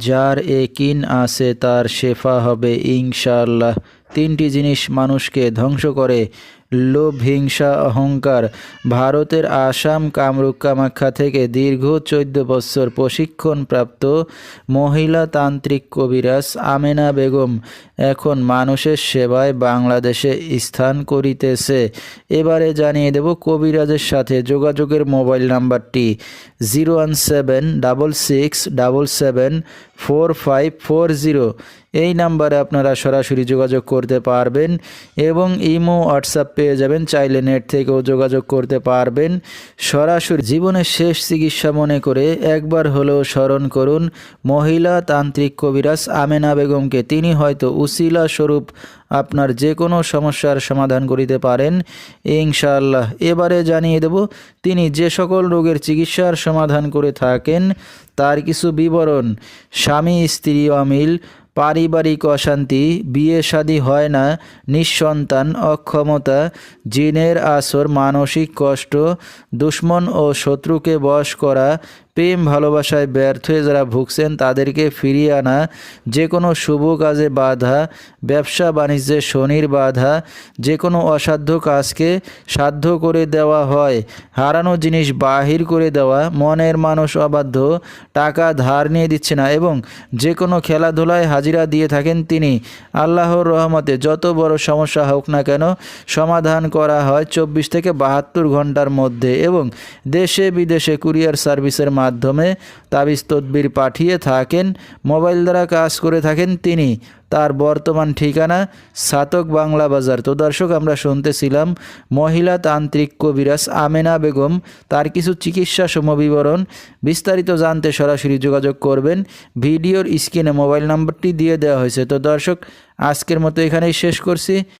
যার একিন আছে তার শেফা হবে ইনশাআল্লাহ। তিনটি জিনিস মানুষকে ধ্বংস করে: লোভ, হিংসা, অহংকার। ভারতের আসাম কামরূপ কামাখ্যা থেকে দীর্ঘ 14 বছর প্রশিক্ষণপ্রাপ্ত মহিলা তান্ত্রিক কবিরাজ আমেনা বেগম এখন মানুষের সেবায় বাংলাদেশে স্থান করিতেছে। এবারে জানিয়ে দেব কবিরাজের সাথে যোগাযোগের মোবাইল নাম্বারটি 01777774540। এই নাম্বারে আপনারা সরাসরি যোগাযোগ করতে পারবেন এবং ইমো হোয়াটসঅ্যাপ পেয়ে যাবেন, চাইলে নেট থেকেও যোগাযোগ করতে পারবেন। সরাসরি জীবনের শেষ চিকিৎসা মনে করে একবার হলেও স্মরণ করুন মহিলা তান্ত্রিক কবিরাজ আমেনা বেগমকে। তিনি হয়তো উসিলা স্বরূপ আপনার যে কোনো সমস্যার সমাধান করিতে পারেন ইনশাআল্লাহ। এবারে জানিয়ে দেব তিনি যে সকল রোগের চিকিৎসার সমাধান করে থাকেন তার কিছু বিবরণ: স্বামী স্ত্রী অমিল, পারিবারিক অশান্তি, বিয়ে শাদী হয় না, নিঃসন্তান, অক্ষমতা, জিনের আসর, মানসিক কষ্ট, দুশ্মন ও শত্রুকে বশ করা, প্রেম ভালোবাসায় ব্যর্থ হয়ে যারা ভুগছেন তাদেরকে ফিরিয়ে আনা, যে কোনো শুভ কাজে বাধা, ব্যবসা বাণিজ্যে শনির বাধা, যে কোনো অসাধ্য কাজকে সাধ্য করে দেওয়া হয়, হারানো জিনিস বাহির করে দেওয়া, মনের মানুষ অবাধ্য, টাকা ধার নিয়ে দিচ্ছে না এবং যে কোনো খেলাধুলায় হাজিরা দিয়ে থাকেন তিনি। আল্লাহর রহমতে যত বড় সমস্যা হোক না কেন সমাধান করা হয় 24 থেকে 72 ঘন্টার মধ্যে এবং দেশে বিদেশে কুরিয়ার সার্ভিসের মাধ্যমে তাবিজ তদবির পাঠিয়ে থাকেন। মোবাইল দ্বারা কাজ করে থাকেন তিনি। তার বর্তমান ঠিকানা ছাতক বাংলা বাজার। তো দর্শক, আমরা শুনতেছিলাম মহিলা তান্ত্রিক কবিরাজ আমেনা বেগম, তার কিছু চিকিৎসা সমবিবরণ। বিস্তারিত জানতে সরাসরি যোগাযোগ করবেন। ভিডিওর স্ক্রিনে মোবাইল নাম্বারটি দিয়ে দেওয়া হয়েছে। তো দর্শক, আজকের মতো এখানেই শেষ করছি।